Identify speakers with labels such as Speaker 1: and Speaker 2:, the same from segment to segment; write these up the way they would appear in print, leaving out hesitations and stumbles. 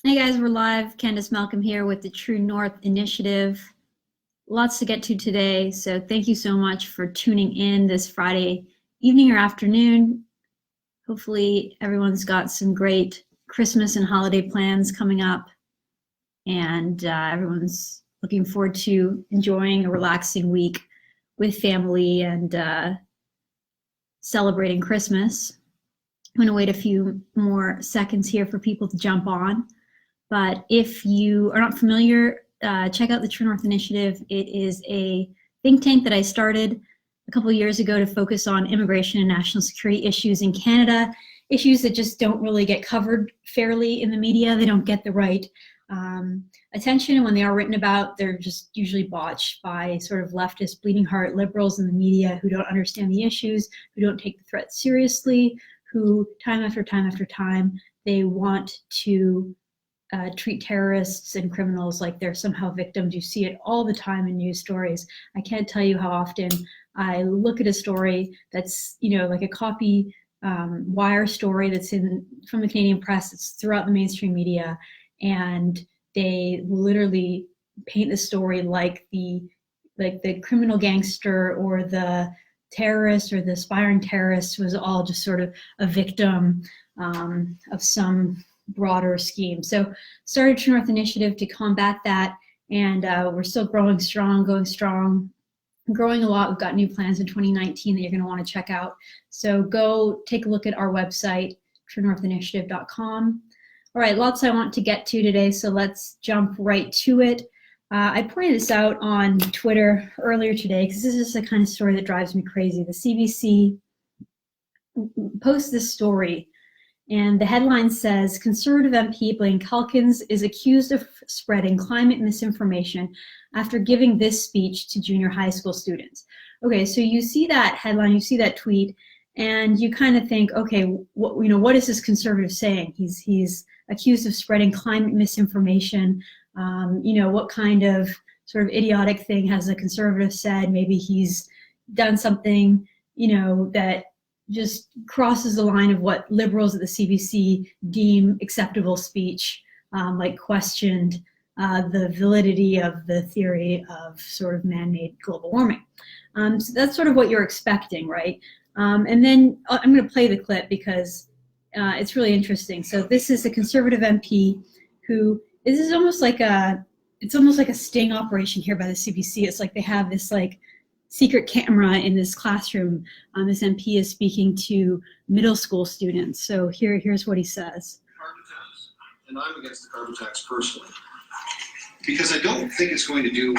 Speaker 1: Hey guys, we're live. Candice Malcolm here with the True North Initiative. Lots to get to today, so thank you so much for tuning in this Friday evening or afternoon. Hopefully everyone's got some great Christmas and holiday plans coming up, and everyone's looking forward to enjoying a relaxing week with family and celebrating Christmas. I'm going to wait a few more seconds here for people to jump on. But if you are not familiar, check out the True North Initiative. It is a think tank that I started a couple of years ago to focus on immigration and national security issues in Canada, issues that just don't really get covered fairly in the media. They don't get the right attention, and when they are written about, they're just usually botched by sort of leftist bleeding heart liberals in the media who don't understand the issues, who don't take the threat seriously, who time after time after time, they want to treat terrorists and criminals like they're somehow victims. You see it all the time in news stories. I can't tell you how often I look at a story that's, like a copy wire story that's from the Canadian press, it's throughout the mainstream media, and they literally paint the story like the criminal gangster or the terrorist or the aspiring terrorist was all just sort of a victim of some broader scheme. So started True North Initiative to combat that, and we're still growing strong, growing a lot. We've got new plans in 2019 that you're going to want to check out. So go take a look at our website, truenorthinitiative.com. All right, lots I want to get to today, so let's jump right to it. I pointed this out on Twitter earlier today because this is the kind of story that drives me crazy. The CBC posts this story, and the headline says, Conservative MP Blaine Calkins is accused of spreading climate misinformation after giving this speech to junior high school students. Okay, so you see that headline, you see that tweet, and you kind of think, okay, what is this conservative saying? He's accused of spreading climate misinformation. What kind of sort of idiotic thing has a conservative said? Maybe he's done something, that just crosses the line of what liberals at the CBC deem acceptable speech, like questioned the validity of the theory of sort of man-made global warming. So that's sort of what you're expecting, right? And then I'm going to play the clip because it's really interesting. So this is a Conservative MP who, this is almost like a sting operation here by the CBC. It's like they have this secret camera in this classroom. This MP is speaking to middle school students. So here's what he says.
Speaker 2: Carbon tax, and I'm against the carbon tax personally, because I don't think it's going to do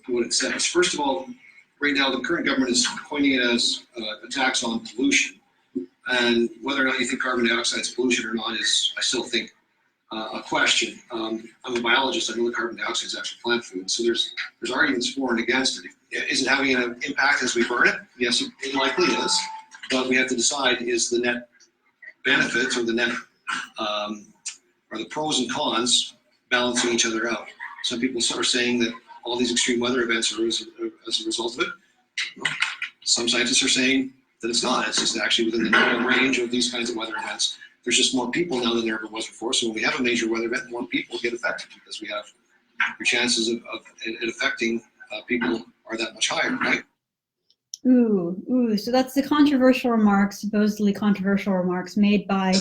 Speaker 2: what it says. First of all, right now the current government is coining it as a tax on pollution, and whether or not you think carbon dioxide is pollution or not is, I still think, a question. I'm a biologist. I know that carbon dioxide is actually plant food, so there's arguments for and against it. Is it having an impact as we burn it? Yes, it likely is, but we have to decide, is the net benefits or the net or the pros and cons balancing each other out? Some people are saying that all these extreme weather events are as a result of it. Well, some scientists are saying that it's not. It's just actually within the normal range of these kinds of weather events. There's just more people now than there ever was before. So when we have a major weather event, more people get affected because we have the chances of it affecting people are that much higher, right?
Speaker 1: Ooh. So that's the controversial remarks, supposedly controversial remarks made by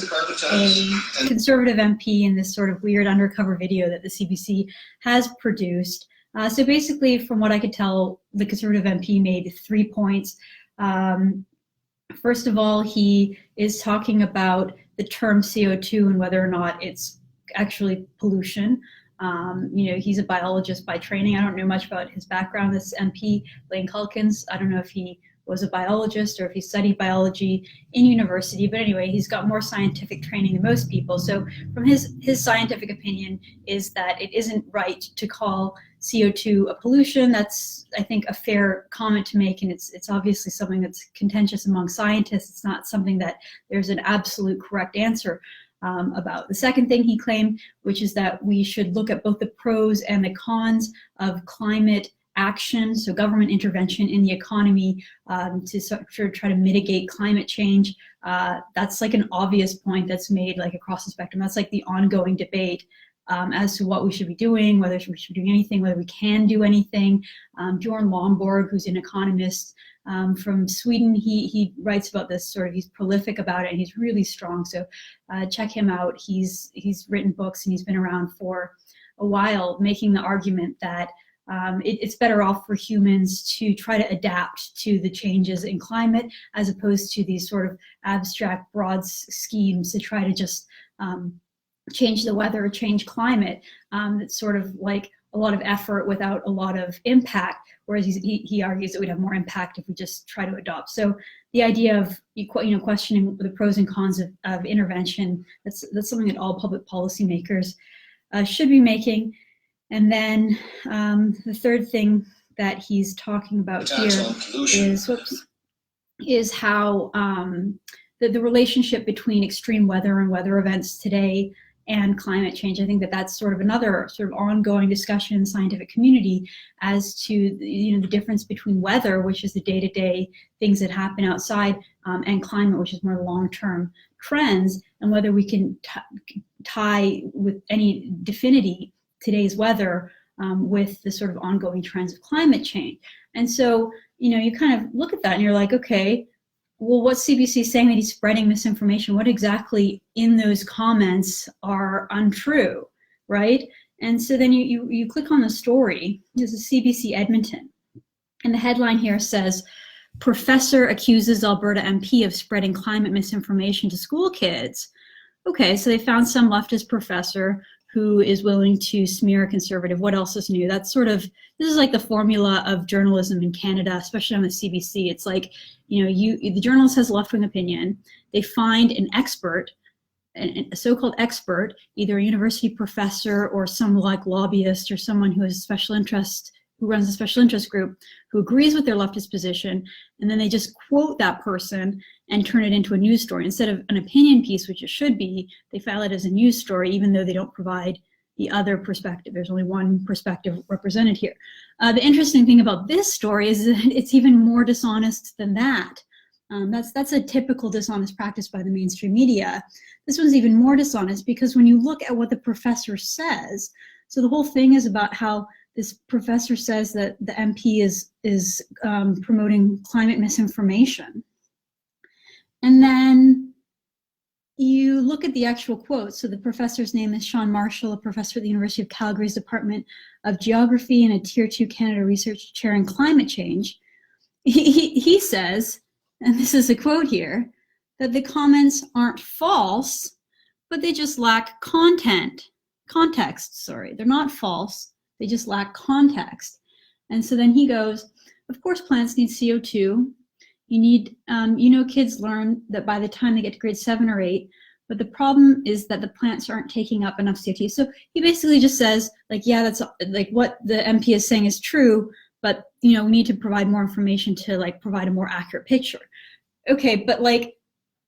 Speaker 1: a Conservative MP in this sort of weird undercover video that the CBC has produced. So basically, from what I could tell, the Conservative MP made 3 points. First of all, he is talking about the term CO2 and whether or not it's actually pollution. He's a biologist by training. I don't know much about his background. This MP, Blaine Calkins, I don't know if he was a biologist or if he studied biology in university, but anyway, he's got more scientific training than most people. So from his scientific opinion is that it isn't right to call CO2 a pollution. That's, I think, a fair comment to make, and it's obviously something that's contentious among scientists. It's not something that there's an absolute correct answer about. The second thing he claimed, which is that we should look at both the pros and the cons of climate action, so government intervention in the economy to sort of try to mitigate climate change. That's like an obvious point that's made like across the spectrum. That's like the ongoing debate as to what we should be doing, whether we should be doing anything, whether we can do anything. Bjorn Lomborg, who's an economist from Sweden, he writes about this sort of, he's prolific about it, and he's really strong. So check him out. He's written books, and he's been around for a while, making the argument that it's better off for humans to try to adapt to the changes in climate as opposed to these sort of abstract, broad schemes to try to just change the weather, change climate. It's sort of like a lot of effort without a lot of impact, whereas he argues that we'd have more impact if we just try to adopt. So the idea of questioning the pros and cons of intervention, that's something that all public policymakers should be making. And then the third thing that he's talking about here is how the relationship between extreme weather and weather events today and climate change. I think that's sort of another sort of ongoing discussion in the scientific community as to the difference between weather, which is the day-to-day things that happen outside, and climate, which is more long-term trends, and whether we can tie with any definity today's weather with the sort of ongoing trends of climate change. And so, you kind of look at that and you're like, okay, well, what's CBC saying that he's spreading misinformation? What exactly in those comments are untrue, right? And so then you click on the story. This is CBC Edmonton. And the headline here says, "Professor accuses Alberta MP of spreading climate misinformation to school kids." Okay, so they found some leftist professor who is willing to smear a conservative. What else is new? That's sort of, this is like the formula of journalism in Canada, especially on the CBC. It's like, the journalist has a left-wing opinion. They find an expert, a so-called expert, either a university professor or some like lobbyist or someone who has a special interest, who runs a special interest group, who agrees with their leftist position, and then they just quote that person and turn it into a news story. Instead of an opinion piece, which it should be, they file it as a news story, even though they don't provide the other perspective. There's only one perspective represented here. The interesting thing about this story is that it's even more dishonest than that. That's a typical dishonest practice by the mainstream media. This one's even more dishonest because when you look at what the professor says, so the whole thing is about how this professor says that the MP is promoting climate misinformation. And then you look at the actual quote. So the professor's name is Sean Marshall, a professor at the University of Calgary's Department of Geography and a Tier 2 Canada Research Chair in Climate Change. He says, and this is a quote here, that the comments aren't false, but they just lack context. They're not false. They just lack context. And so then he goes, of course, plants need CO2. You need, kids learn that by the time they get to grade 7 or 8, but the problem is that the plants aren't taking up enough CO2. So he basically just says, like, yeah, that's like what the MP is saying is true, but, we need to provide more information to like provide a more accurate picture. Okay, but like,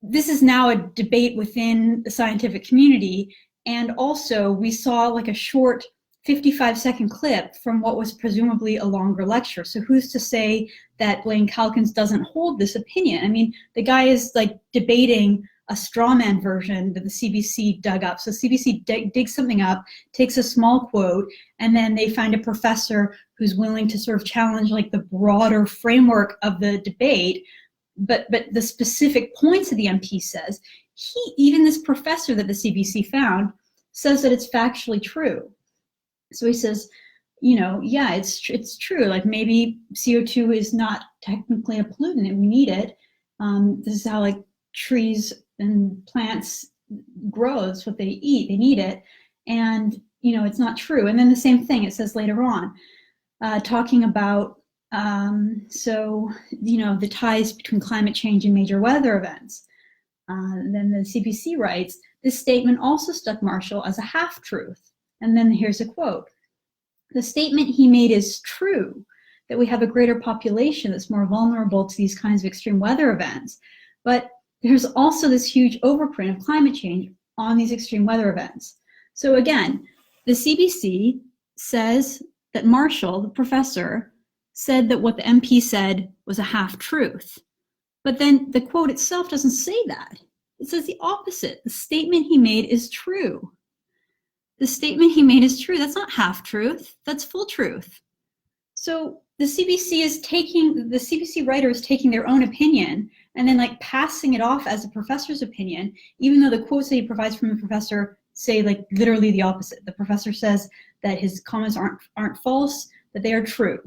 Speaker 1: this is now a debate within the scientific community. And also we saw like a short 55-second clip from what was presumably a longer lecture. So who's to say that Blaine Calkins doesn't hold this opinion? I mean, the guy is like debating a straw man version that the CBC dug up. So CBC digs something up, takes a small quote, and then they find a professor who's willing to sort of challenge like the broader framework of the debate. But the specific points that the MP says, even this professor that the CBC found says that it's factually true. So he says, yeah, it's true. Like maybe CO2 is not technically a pollutant and we need it. This is how like trees and plants grow. It's what they eat. They need it. And, it's not true. And then the same thing it says later on, talking about, the ties between climate change and major weather events. Then the CBC writes, this statement also struck Marshall as a half-truth. And then here's a quote. The statement he made is true, that we have a greater population that's more vulnerable to these kinds of extreme weather events. But there's also this huge overprint of climate change on these extreme weather events. So again, the CBC says that Marshall, the professor, said that what the MP said was a half-truth. But then the quote itself doesn't say that. It says the opposite. The statement he made is true. The statement he made is true. That's not half truth. That's full truth. So the CBC writer is taking their own opinion and then like passing it off as a professor's opinion, even though the quotes that he provides from the professor say like literally the opposite. The professor says that his comments aren't false, that they are true.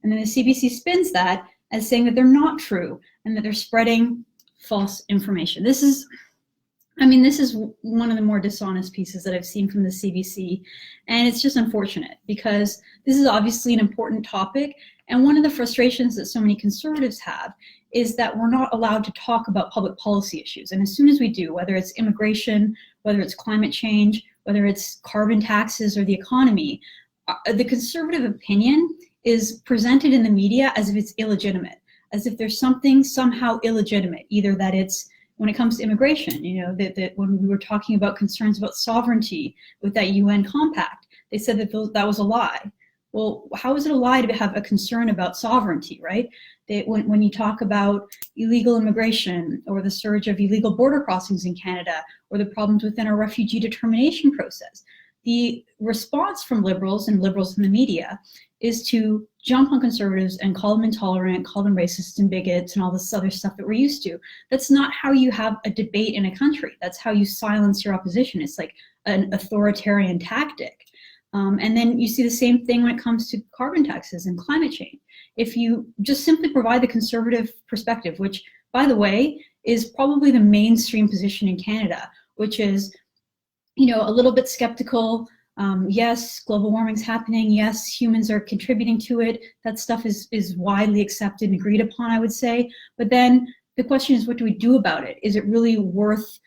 Speaker 1: And then the CBC spins that as saying that they're not true and that they're spreading false information. This is one of the more dishonest pieces that I've seen from the CBC, and it's just unfortunate because this is obviously an important topic, and one of the frustrations that so many conservatives have is that we're not allowed to talk about public policy issues. And as soon as we do, whether it's immigration, whether it's climate change, whether it's carbon taxes or the economy, the conservative opinion is presented in the media as if it's illegitimate, as if there's something somehow illegitimate, either that it's when it comes to immigration, that when we were talking about concerns about sovereignty with that UN compact, they said that that was a lie. Well, how is it a lie to have a concern about sovereignty, right? When you talk about illegal immigration or the surge of illegal border crossings in Canada or the problems within our refugee determination process, the response from liberals and liberals in the media is to jump on conservatives and call them intolerant, call them racist and bigots and all this other stuff that we're used to. That's not how you have a debate in a country. That's how you silence your opposition. It's like an authoritarian tactic. And then you see the same thing when it comes to carbon taxes and climate change. If you just simply provide the conservative perspective, which, by the way, is probably the mainstream position in Canada, which is, a little bit skeptical. Yes, global warming's happening. Yes, humans are contributing to it. That stuff is widely accepted and agreed upon, I would say. But then the question is, what do we do about it? Is it really worth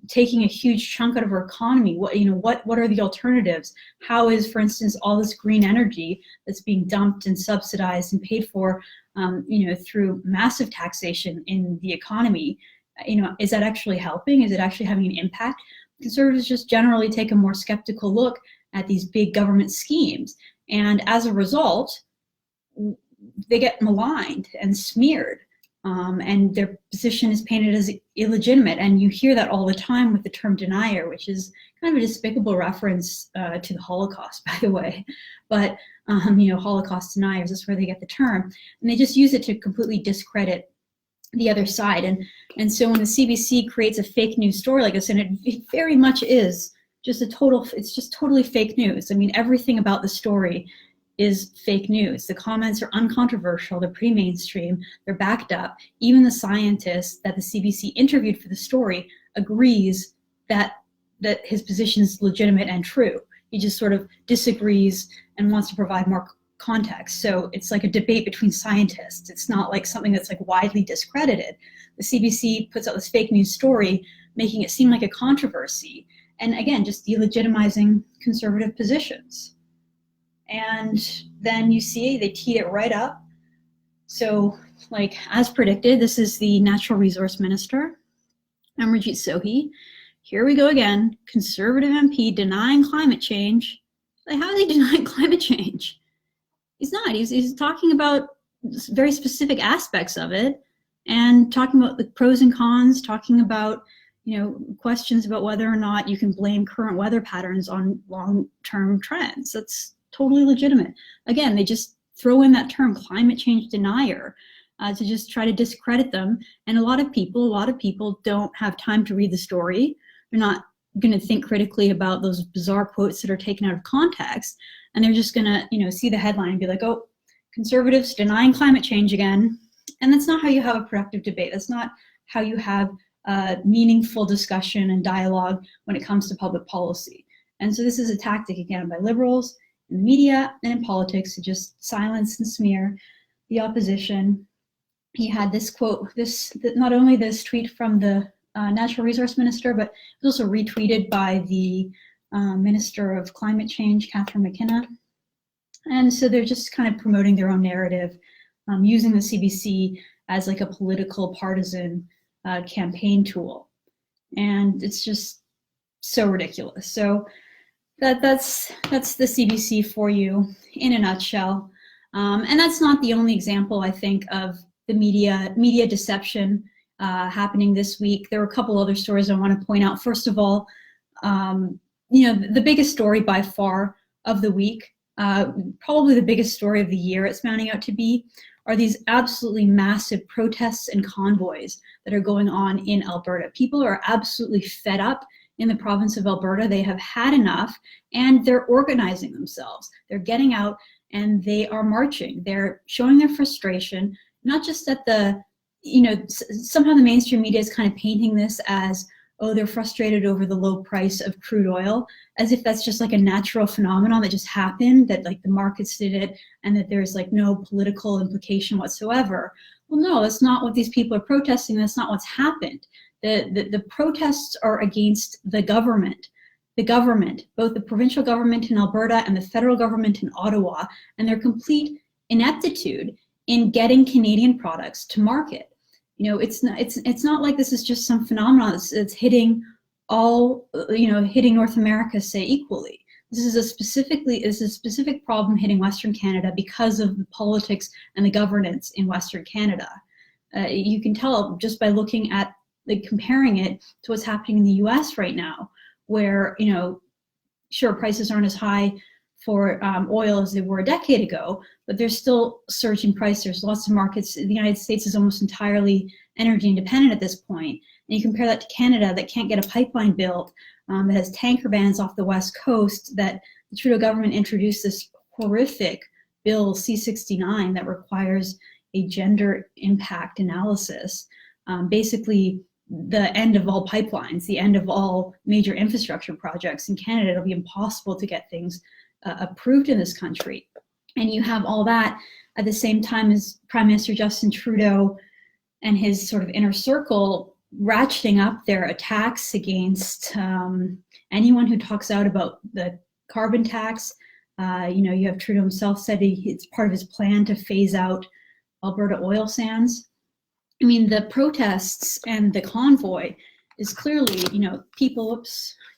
Speaker 1: taking a huge chunk out of our economy? What are the alternatives? How is, for instance, all this green energy that's being dumped and subsidized and paid for, through massive taxation in the economy? Is that actually helping? Is it actually having an impact? Conservatives just generally take a more skeptical look at these big government schemes, and as a result, they get maligned and smeared. And their position is painted as illegitimate. And you hear that all the time with the term denier, which is kind of a despicable reference to the Holocaust, by the way. But, Holocaust deniers, that's where they get the term. And they just use it to completely discredit the other side. And so when the CBC creates a fake news story like this, and it very much is just it's just totally fake news. I mean, everything about the story is fake news. The comments are uncontroversial, they're pretty mainstream, they're backed up. Even the scientist that the CBC interviewed for the story agrees that his position is legitimate and true. He just sort of disagrees and wants to provide more context. So it's like a debate between scientists. It's not like something that's like widely discredited. The CBC puts out this fake news story, making it seem like a controversy. And again, just delegitimizing conservative positions. And then you see they teed it right up. So, like, as predicted, this is the Natural Resource Minister, Amarjeet Sohi. Here we go again, conservative MP denying climate change. Like, how are they denying climate change? He's not. He's talking about very specific aspects of it and talking about the pros and cons, talking about, questions about whether or not you can blame current weather patterns on long-term trends. That's totally legitimate. Again, they just throw in that term climate change denier to just try to discredit them. And a lot of people don't have time to read the story. They're not going to think critically about those bizarre quotes that are taken out of context. And they're just going to, see the headline and be like, oh, conservatives denying climate change again. And that's not how you have a productive debate. That's not how you have meaningful discussion and dialogue when it comes to public policy. And so this is a tactic, again, by liberals in the media and in politics to just silence and smear the opposition. He had this quote, not only this tweet from the Natural Resource Minister, but it was also retweeted by the Minister of Climate Change, Catherine McKenna. And so they're just kind of promoting their own narrative, using the CBC as like a political partisan campaign tool. And it's just so ridiculous. So that's the CBC for you in a nutshell. And that's not the only example, I think, of the media deception happening this week. There were a couple other stories I want to point out. First of all, the biggest story by far of the week, probably the biggest story of the year it's mounting out to be, are these absolutely massive protests and convoys that are going on in Alberta. People are absolutely fed up in the province of Alberta. They have had enough, and they're organizing themselves. They're getting out and they are marching. They're showing their frustration, not just at somehow the mainstream media is kind of painting this as, oh, they're frustrated over the low price of crude oil, as if that's just like a natural phenomenon that just happened, that like the markets did it and that there's like no political implication whatsoever. Well, no, that's not what these people are protesting. That's not what's happened. The protests are against the government, both the provincial government in Alberta and the federal government in Ottawa, and their complete ineptitude in getting Canadian products to market. It's not like this is just some phenomenon that's hitting hitting North America, say, equally. This is a specific problem hitting Western Canada because of the politics and the governance in Western Canada. You can tell just by looking at comparing it to what's happening in the US right now, where, sure, prices aren't as high for oil as they were a decade ago, but there's still surging price. There's lots of markets. The United States is almost entirely energy independent at this point. And you compare that to Canada that can't get a pipeline built, that has tanker bans off the West Coast, that the Trudeau government introduced this horrific bill C-69 that requires a gender impact analysis. Basically, the end of all pipelines, the end of all major infrastructure projects in Canada. It'll be impossible to get things approved in this country. And you have all that at the same time as Prime Minister Justin Trudeau and his sort of inner circle ratcheting up their attacks against anyone who talks out about the carbon tax. You have Trudeau himself said it's part of his plan to phase out Alberta oil sands. I mean, the protests and the convoy is clearly,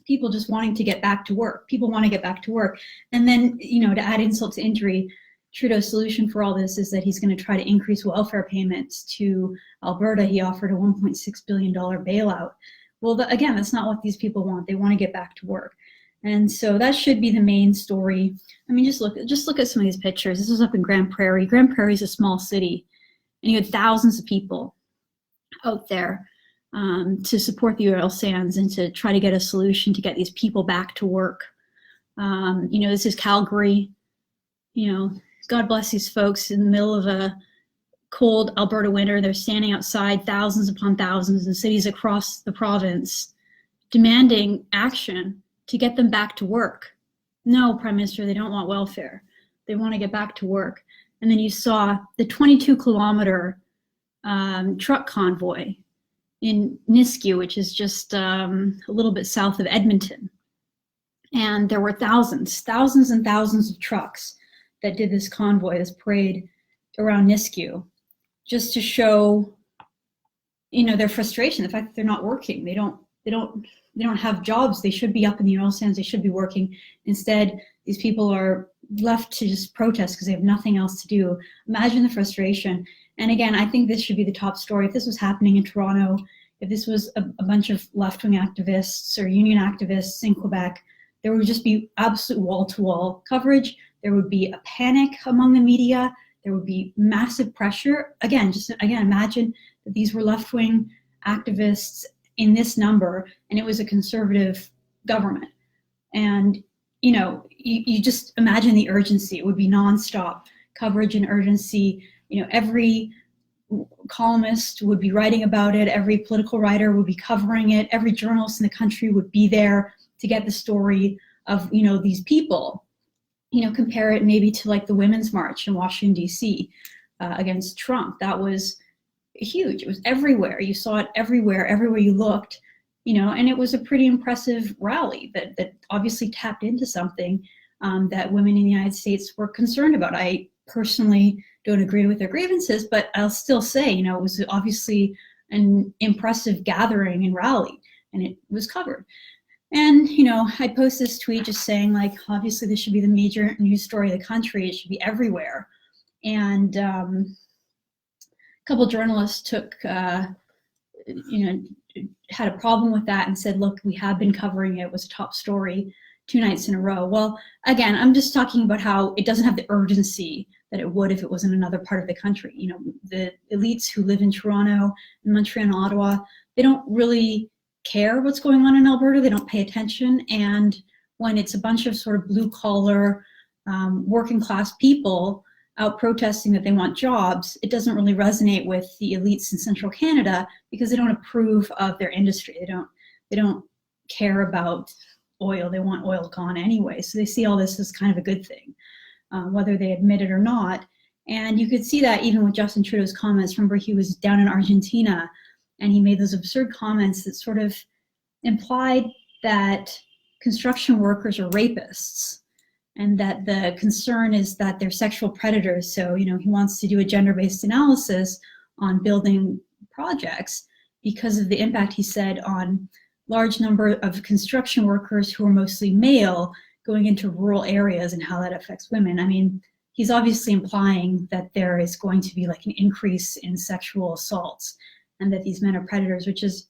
Speaker 1: people just wanting to get back to work. People want to get back to work. And then, to add insult to injury, Trudeau's solution for all this is that he's going to try to increase welfare payments to Alberta. He offered a $1.6 billion bailout. Well, again, that's not what these people want. They want to get back to work. And so that should be the main story. I mean, just look at some of these pictures. This was up in Grand Prairie. Grand Prairie is a small city, and you had thousands of people out there to support the oil sands and to try to get a solution to get these people back to work. This is Calgary. God bless these folks in the middle of a cold Alberta winter. They're standing outside, thousands upon thousands in cities across the province, demanding action to get them back to work. No, Prime Minister, they don't want welfare. They want to get back to work. And then you saw the 22-kilometer truck convoy in Nisku, which is just a little bit south of Edmonton. And there were thousands and thousands of trucks that did this convoy, this parade around Nisku, just to show, their frustration, the fact that they're not working. They don't have jobs. They should be up in the oil sands. They should be working. Instead, these people are left to just protest because they have nothing else to do. Imagine the frustration. And again, I think this should be the top story. If this was happening in Toronto, if this was a bunch of left-wing activists or union activists in Quebec, there would just be absolute wall-to-wall coverage. There would be a panic among the media. There would be massive pressure. Again, imagine that these were left-wing activists in this number, and it was a conservative government. And, you just imagine the urgency. It would be nonstop coverage and urgency. Every columnist would be writing about it. Every political writer would be covering it. Every journalist in the country would be there to get the story of, these people. Compare it maybe to like the Women's March in Washington, D.C. Against Trump. That was huge. It was everywhere. You saw it everywhere you looked, and it was a pretty impressive rally that obviously tapped into something that women in the United States were concerned about. I personally don't agree with their grievances, but I'll still say, it was obviously an impressive gathering and rally, and it was covered. And, I post this tweet just saying, like, obviously this should be the major news story of the country. It should be everywhere. And, couple journalists took, you know, had a problem with that and said, look, we have been covering it. It was a top story 2 nights in a row. Well, again, I'm just talking about how it doesn't have the urgency that it would if it was in another part of the country. You know, the elites who live in Toronto and Montreal and Ottawa, they don't really care what's going on in Alberta. They don't pay attention. And when it's a bunch of sort of blue collar, working class people out protesting that they want jobs, it doesn't really resonate with the elites in central Canada because they don't approve of their industry. They don't care about oil. They want oil gone anyway. So they see all this as kind of a good thing, whether they admit it or not. And you could see that even with Justin Trudeau's comments. Remember, he was down in Argentina and he made those absurd comments that sort of implied that construction workers are rapists and that the concern is that they're sexual predators. So, you know, he wants to do a gender-based analysis on building projects because of the impact, he said, on large number of construction workers who are mostly male going into rural areas and how that affects women. I mean, he's obviously implying that there is going to be like an increase in sexual assaults and that these men are predators, which is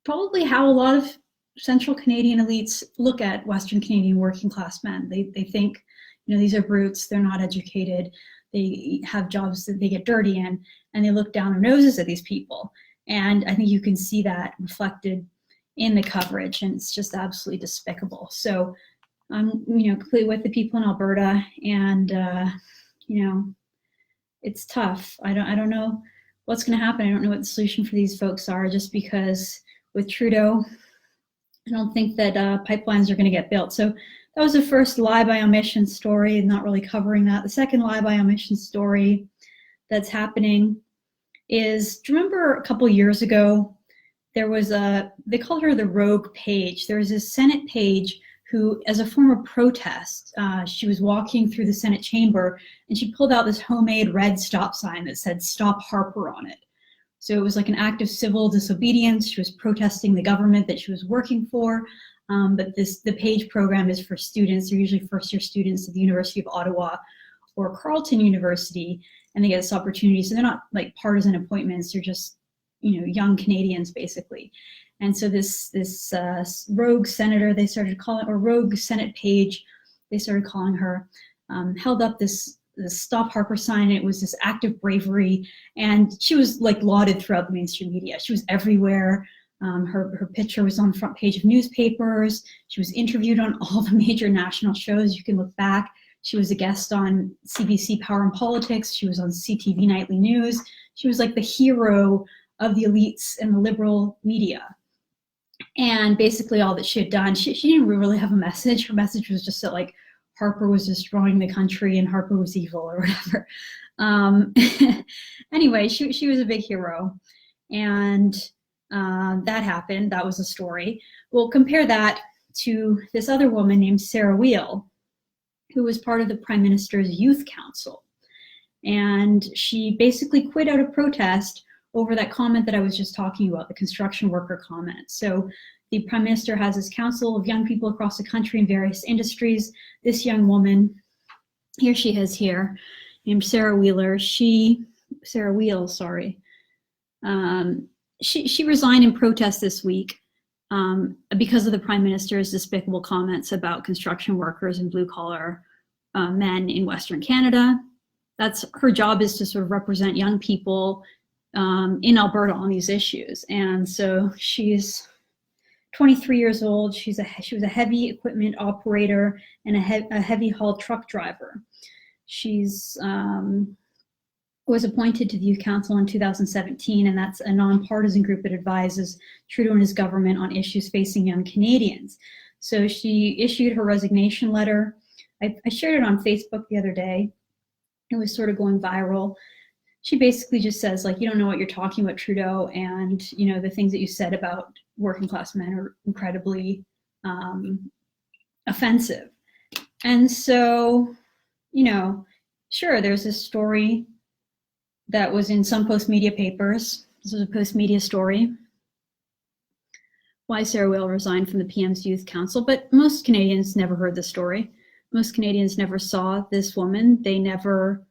Speaker 1: probably how a lot of central Canadian elites look at Western Canadian working class men. They think, you know, these are brutes, they're not educated, they have jobs that they get dirty in, and they look down their noses at these people. And I think you can see that reflected in the coverage, and it's just absolutely despicable. So I'm, you know, completely with the people in Alberta, and you know, it's tough. I don't know what's going to happen. I don't know what the solution for these folks are, just because with Trudeau, I don't think that pipelines are going to get built. So that was the first lie by omission story, not really covering that. The second lie by omission story that's happening is, do you remember a couple years ago, there was they called her the rogue page. There was this Senate page who, as a form of protest, she was walking through the Senate chamber and she pulled out this homemade red stop sign that said "Stop Harper" on it. So it was like an act of civil disobedience. She was protesting the government that she was working for. But the PAGE program is for students. They're usually first-year students at the University of Ottawa or Carleton University, and they get this opportunity. So they're not like partisan appointments. They're just, you know, young Canadians basically. And so this rogue senator, they started calling, or rogue Senate page, they started calling her, held up this Stop Harper sign. It was this act of bravery, and she was like lauded throughout the mainstream media. She was everywhere. Her picture was on the front page of newspapers. She was interviewed on all the major national shows. You can look back. She was a guest on CBC Power and Politics. She was on CTV Nightly News. She was like the hero of the elites and the liberal media. And basically all that she had done, she didn't really have a message. Her message was just that like Harper was destroying the country and Harper was evil or whatever. Anyway, she was a big hero. And that happened. That was a story. Well, compare that to this other woman named Sarah Wheel, who was part of the Prime Minister's Youth Council. And she basically quit out of protest over that comment that I was just talking about, the construction worker comment. So the Prime Minister has his council of young people across the country in various industries. This young woman, here she is here, named Sarah Wheeler. She resigned in protest this week because of the Prime Minister's despicable comments about construction workers and blue-collar men in Western Canada. That's her job, is to sort of represent young people in Alberta on these issues. And so she's 23 years old. She was a heavy equipment operator and a heavy haul truck driver. She's was appointed to the Youth Council in 2017, and that's a nonpartisan group that advises Trudeau and his government on issues facing young Canadians. So she issued her resignation letter. I shared it on Facebook the other day. It was sort of going viral. She basically just says, like, you don't know what you're talking about, Trudeau, and, you know, the things that you said about working class men are incredibly offensive. And so, you know, sure, there's this story that was in some post-media papers. This was a post-media story. Why Sarah Wheel resigned from the PM's Youth Council, but most Canadians never heard the story. Most Canadians never saw this woman. They never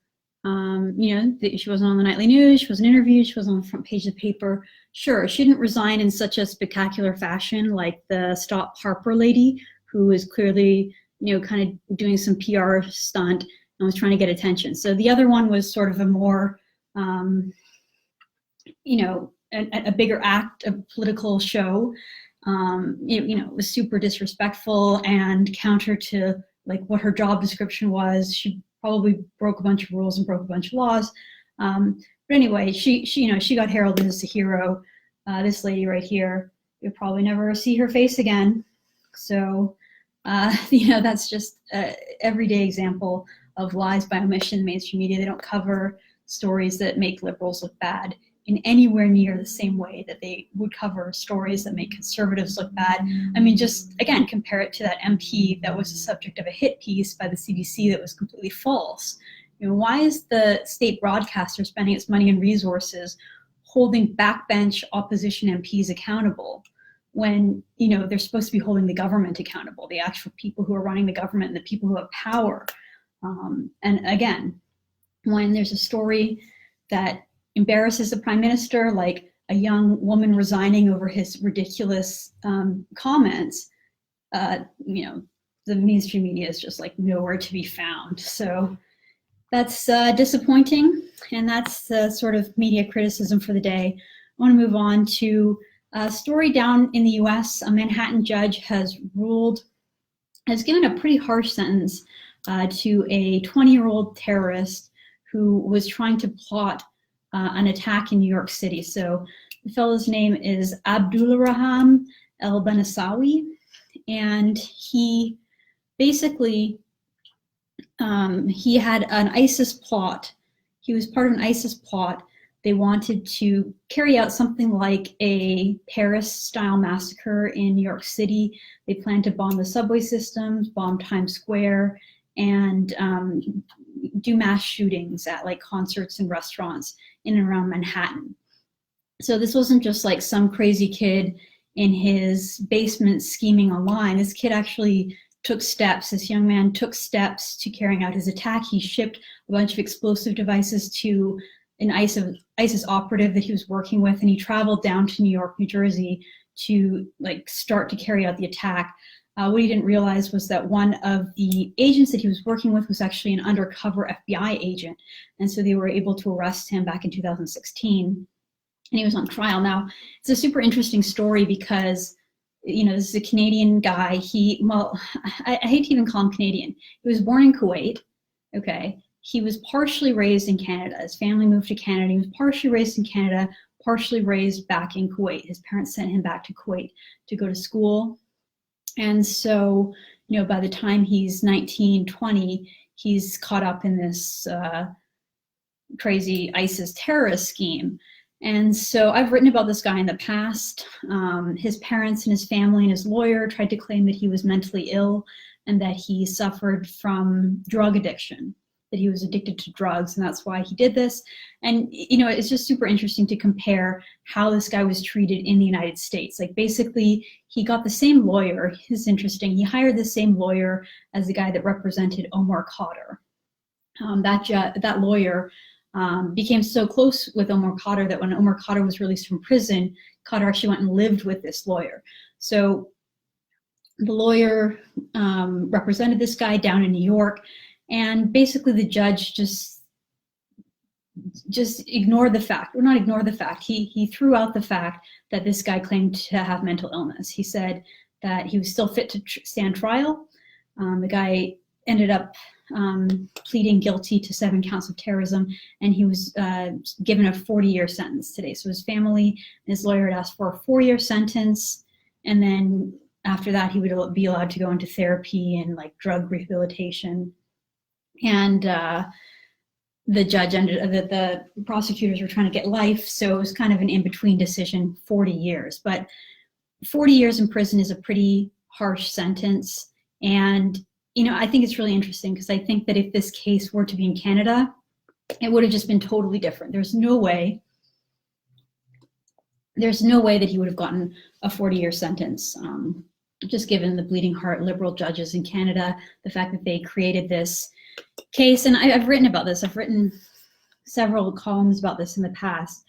Speaker 1: She wasn't on the nightly news, she wasn't interviewed, she wasn't on the front page of the paper. Sure, she didn't resign in such a spectacular fashion like the Stop Harper lady, who was clearly, kind of doing some PR stunt and was trying to get attention. So the other one was sort of a more, a bigger act, a political show. It was super disrespectful and counter to like what her job description was. She probably broke a bunch of rules and broke a bunch of laws. But anyway, she got heralded as a hero. This lady right here, you'll probably never see her face again. So, that's just an everyday example of lies by omission in mainstream media. They don't cover stories that make liberals look bad in anywhere near the same way that they would cover stories that make conservatives look bad. I mean, just again, compare it to that MP that was the subject of a hit piece by the CBC that was completely false. Why is the state broadcaster spending its money and resources holding backbench opposition MPs accountable when, they're supposed to be holding the government accountable, the actual people who are running the government and the people who have power? And again, when there's a story that embarrasses the prime minister, like a young woman resigning over his ridiculous comments, the mainstream media is just like nowhere to be found. So that's disappointing, and that's the sort of media criticism for the day. I want to move on to a story down in the US. A Manhattan judge has given a pretty harsh sentence to a 20-year-old terrorist who was trying to plot an attack in New York City. So the fellow's name is Abdulrahman El-Banasawi, and he basically, he had an ISIS plot. He was part of an ISIS plot. They wanted to carry out something like a Paris-style massacre in New York City. They planned to bomb the subway systems, bomb Times Square, and do mass shootings at like concerts and restaurants in and around Manhattan. So this wasn't just like some crazy kid in his basement scheming online. This kid actually this young man took steps to carrying out his attack. He shipped a bunch of explosive devices to an ISIS operative that he was working with, and he traveled down to New York, New Jersey to like start to carry out the attack. What he didn't realize was that one of the agents that he was working with was actually an undercover FBI agent. And so they were able to arrest him back in 2016, and he was on trial. Now, it's a super interesting story because, this is a Canadian guy. I hate to even call him Canadian. He was born in Kuwait, okay? He was partially raised in Canada. His family moved to Canada. He was partially raised in Canada, partially raised back in Kuwait. His parents sent him back to Kuwait to go to school. And so, by the time he's 19, 20, he's caught up in this crazy ISIS terrorist scheme. And so I've written about this guy in the past. His parents and his family and his lawyer tried to claim that he was mentally ill and that he suffered from drug addiction, that he was addicted to drugs, and that's why he did this. And, it's just super interesting to compare how this guy was treated in the United States. Like, basically, he got the same lawyer. It's interesting. He hired the same lawyer as the guy that represented Omar Khadr. That lawyer became so close with Omar Khadr that when Omar Khadr was released from prison, Khadr actually went and lived with this lawyer. So the lawyer represented this guy down in New York, and basically the judge just ignored the fact, or not ignored the fact, he threw out the fact that this guy claimed to have mental illness. He said that he was still fit to stand trial. The guy ended up pleading guilty to 7 counts of terrorism, and he was given a 40-year sentence today. So his family and his lawyer had asked for a 4-year sentence, and then after that he would be allowed to go into therapy and like drug rehabilitation. And the prosecutors were trying to get life, so it was kind of an in-between decision, 40 years. But 40 years in prison is a pretty harsh sentence, and I think it's really interesting because I think that if this case were to be in Canada, it would have just been totally different. There's no way that he would have gotten a 40-year sentence, just given the bleeding heart liberal judges in Canada, the fact that they created this case. And I've written about this. I've written several columns about this in the past.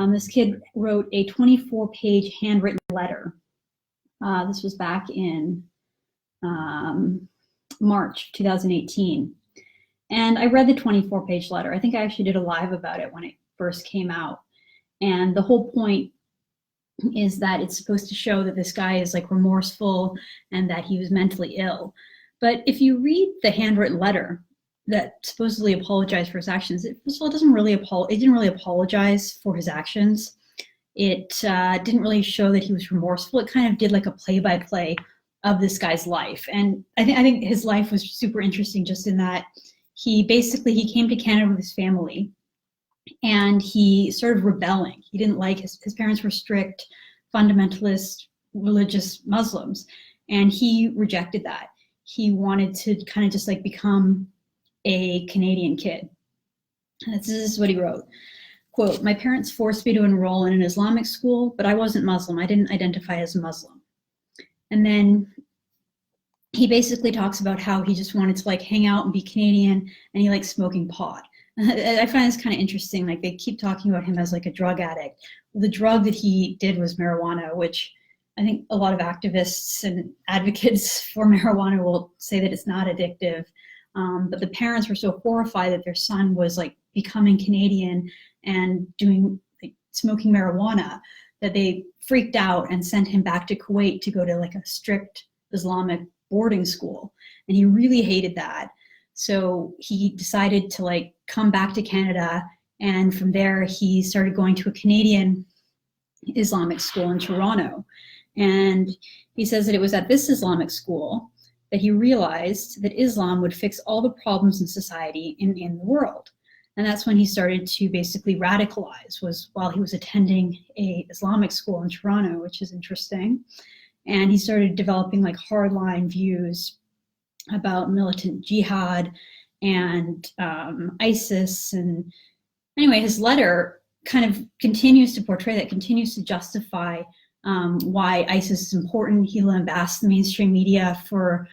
Speaker 1: This kid wrote a 24-page handwritten letter. This was back in March 2018. And I read the 24-page letter. I think I actually did a live about it when it first came out. And the whole point is that it's supposed to show that this guy is like remorseful and that he was mentally ill. But if you read the handwritten letter that supposedly apologized for his actions, it didn't really apologize for his actions. It didn't really show that he was remorseful. It kind of did like a play-by-play of this guy's life. And I think his life was super interesting just in that he came to Canada with his family, and he started rebelling. He didn't like his parents were strict, fundamentalist, religious Muslims, and he rejected that. He wanted to kind of just like become a Canadian kid. And this is what he wrote. Quote, "My parents forced me to enroll in an Islamic school, but I wasn't Muslim. I didn't identify as Muslim." And then he basically talks about how he just wanted to like hang out and be Canadian, and he likes smoking pot. I find this kind of interesting. Like they keep talking about him as like a drug addict. Well, the drug that he did was marijuana, which I think a lot of activists and advocates for marijuana will say that it's not addictive. But the parents were so horrified that their son was like becoming Canadian and doing like smoking marijuana that they freaked out and sent him back to Kuwait to go to like a strict Islamic boarding school. And he really hated that. So he decided to like come back to Canada, and from there he started going to a Canadian Islamic school in Toronto. And he says that it was at this Islamic school that he realized that Islam would fix all the problems in society in the world. And that's when he started to basically radicalize, was while he was attending a Islamic school in Toronto, which is interesting. And he started developing like hardline views about militant jihad and ISIS. And anyway, his letter kind of continues to portray that, continues to justify why ISIS is important. He lambasts the mainstream media for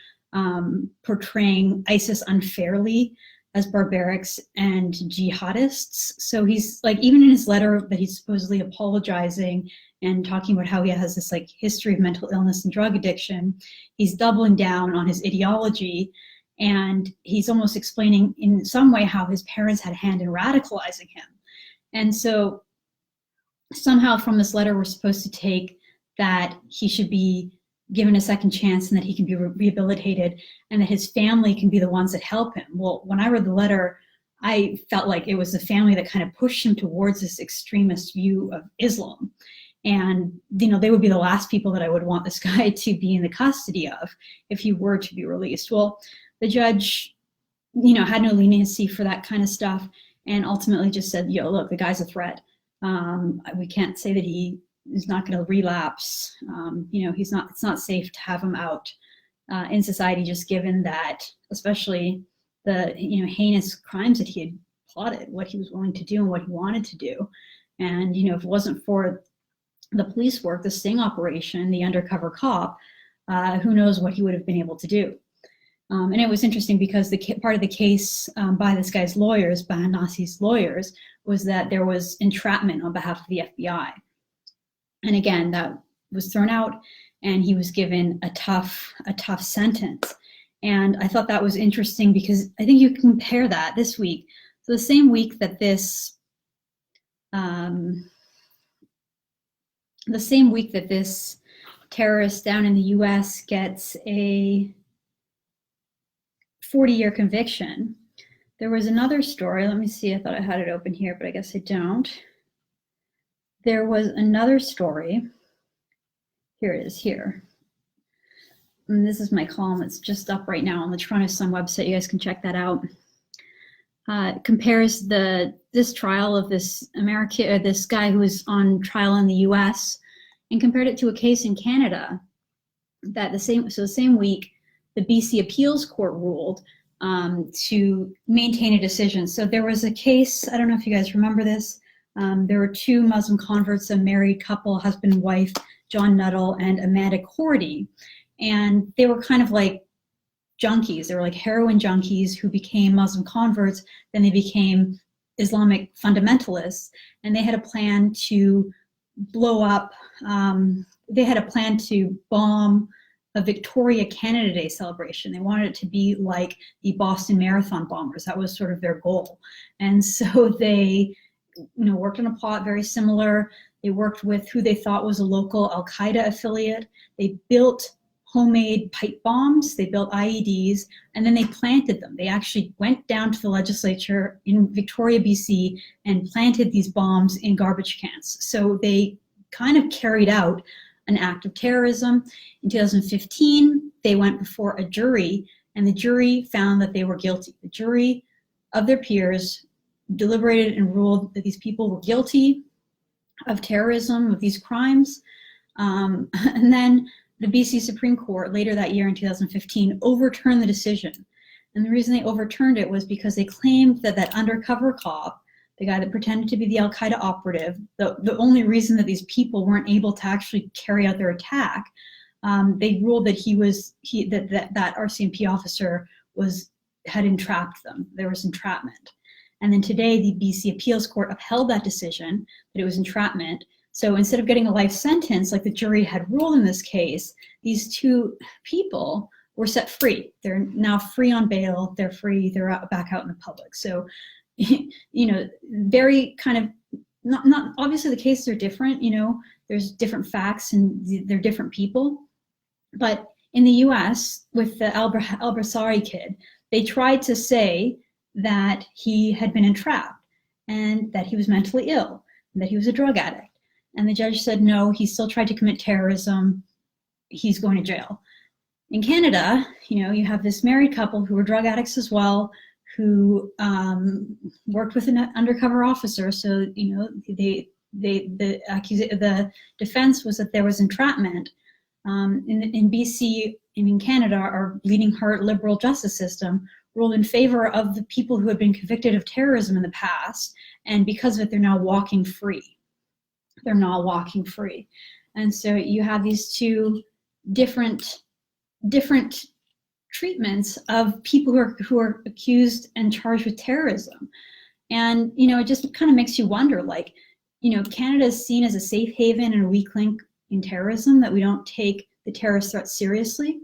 Speaker 1: portraying ISIS unfairly as barbarics and jihadists. So he's like, even in his letter that he's supposedly apologizing and talking about how he has this like history of mental illness and drug addiction, he's doubling down on his ideology, and he's almost explaining in some way how his parents had a hand in radicalizing him. And so somehow from this letter, we're supposed to take that he should be given a second chance and that he can be rehabilitated and that his family can be the ones that help him. Well, when I read the letter, I felt like it was the family that kind of pushed him towards this extremist view of Islam. And, you know, they would be the last people that I would want this guy to be in the custody of if he were to be released. Well, the judge, you know, had no leniency for that kind of stuff and ultimately just said, yo, look, the guy's a threat. We can't say that he is not going to relapse. You know, it's not safe to have him out in society, just given that, especially the, you know, heinous crimes that he had plotted, what he was willing to do and what he wanted to do. And, you know, if it wasn't for the police work, the sting operation, the undercover cop, who knows what he would have been able to do. And it was interesting because part of the case by this guy's lawyers, by Nasi's lawyers, was that there was entrapment on behalf of the FBI. And again, that was thrown out and he was given a tough sentence. And I thought that was interesting because I think you can compare that this week. So the same week that this terrorist down in the US gets a 40-year conviction, there was another story. Let me see, I thought I had it open here, but I guess I don't. There was another story. Here it is here. And this is my column. It's just up right now on the Toronto Sun website. You guys can check that out. It compares this trial of this guy who was on trial in the US and compared it to a case in Canada that the same week, the BC Appeals Court ruled to maintain a decision. So there was a case, I don't know if you guys remember this, there were two Muslim converts, a married couple, husband and wife, John Nuttall and Amanda Cordy, and they were kind of like junkies. They were like heroin junkies who became Muslim converts, then they became Islamic fundamentalists, and they had a plan to blow up, they had a plan to bomb a Victoria Canada Day celebration. They wanted it to be like the Boston Marathon bombers. That was sort of their goal. And so they, worked on a plot very similar. They worked with who they thought was a local Al-Qaeda affiliate. They built homemade pipe bombs, they built IEDs, and then they planted them. They actually went down to the legislature in Victoria, BC, and planted these bombs in garbage cans. So they kind of carried out an act of terrorism. In 2015, they went before a jury, and the jury found that they were guilty. The jury of their peers deliberated and ruled that these people were guilty of terrorism, of these crimes. And then the BC Supreme Court later that year in 2015 overturned the decision. And the reason they overturned it was because they claimed that that undercover cop, the guy that pretended to be the Al-Qaeda operative, the only reason that these people weren't able to actually carry out their attack, they ruled that that RCMP officer had entrapped them. There was entrapment. And then today the BC Appeals Court upheld that decision, that it was entrapment. So instead of getting a life sentence like the jury had ruled in this case, these two people were set free. They're now free on bail. They're free. They're back out in the public. So, very kind of not obviously the cases are different. There's different facts and they're different people. But in the U.S. with the al-Basri kid, they tried to say that he had been entrapped and that he was mentally ill and that he was a drug addict. And the judge said, no, he still tried to commit terrorism. He's going to jail. In Canada, you have this married couple who were drug addicts as well, who worked with an undercover officer. So, the defense was that there was entrapment. In BC and in Canada, our bleeding heart liberal justice system ruled in favor of the people who had been convicted of terrorism in the past. And because of it, they're now walking free. They're not walking free. And so you have these two different treatments of people who are accused and charged with terrorism. And, it just kind of makes you wonder, Canada is seen as a safe haven and a weak link in terrorism, that we don't take the terrorist threat seriously.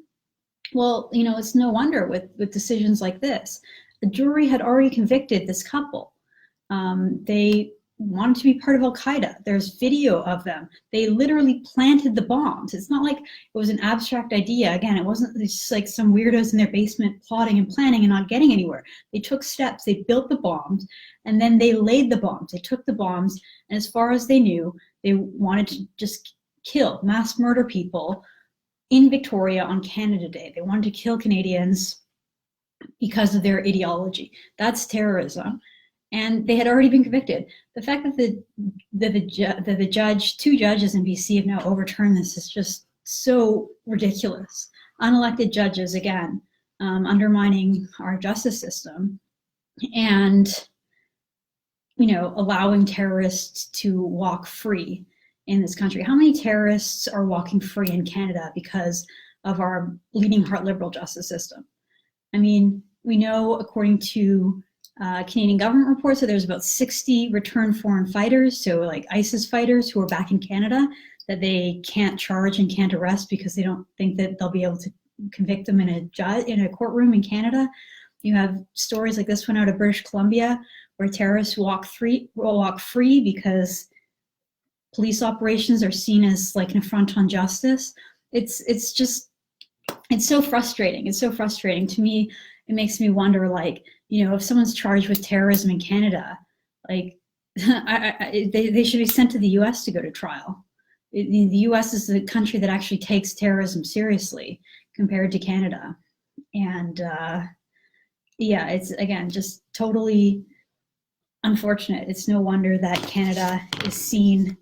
Speaker 1: Well, it's no wonder with decisions like this. The jury had already convicted this couple. They wanted to be part of Al-Qaeda. There's video of them. They literally planted the bombs. It's not like it was an abstract idea. Again, it wasn't just like some weirdos in their basement plotting and planning and not getting anywhere. They took steps. They built the bombs, and then they laid the bombs. They took the bombs, and as far as they knew, they wanted to just kill, mass murder people in Victoria on Canada Day. They wanted to kill Canadians because of their ideology. That's terrorism. And they had already been convicted. The fact that two judges in BC have now overturned this is just so ridiculous. Unelected judges, again, undermining our justice system and, allowing terrorists to walk free in this country. How many terrorists are walking free in Canada because of our bleeding heart liberal justice system? I mean, we know, according to Canadian government reports, that there's about 60 returned foreign fighters, so like ISIS fighters who are back in Canada, that they can't charge and can't arrest because they don't think that they'll be able to convict them in a courtroom in Canada. You have stories like this one out of British Columbia, where terrorists walk free because police operations are seen as like an affront on justice. It's so frustrating. It's so frustrating to me. It makes me wonder, if someone's charged with terrorism in Canada, they should be sent to the U.S. to go to trial. The U.S. is the country that actually takes terrorism seriously compared to Canada. And it's, again, just totally unfortunate. It's no wonder that Canada is seen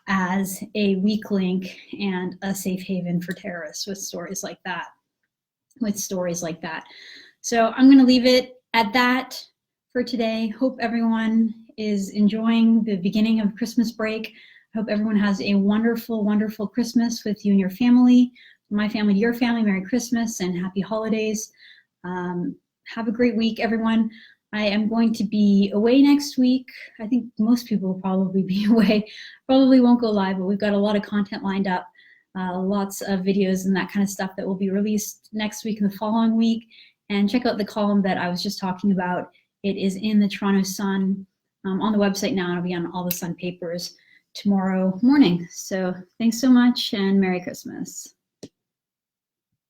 Speaker 1: as a weak link and a safe haven for terrorists with stories like that. So I'm going to leave it at that for today. Hope everyone is enjoying the beginning of Christmas break. Hope everyone has a wonderful, wonderful Christmas with you and your family. From my family to your family, Merry Christmas and Happy Holidays. Have a great week, everyone. I am going to be away next week. I think most people will probably be away. Probably won't go live, but we've got a lot of content lined up, lots of videos and that kind of stuff that will be released next week and the following week. And check out the column that I was just talking about. It is in the Toronto Sun on the website now, and it'll be on all the Sun papers tomorrow morning. So thanks so much and Merry Christmas.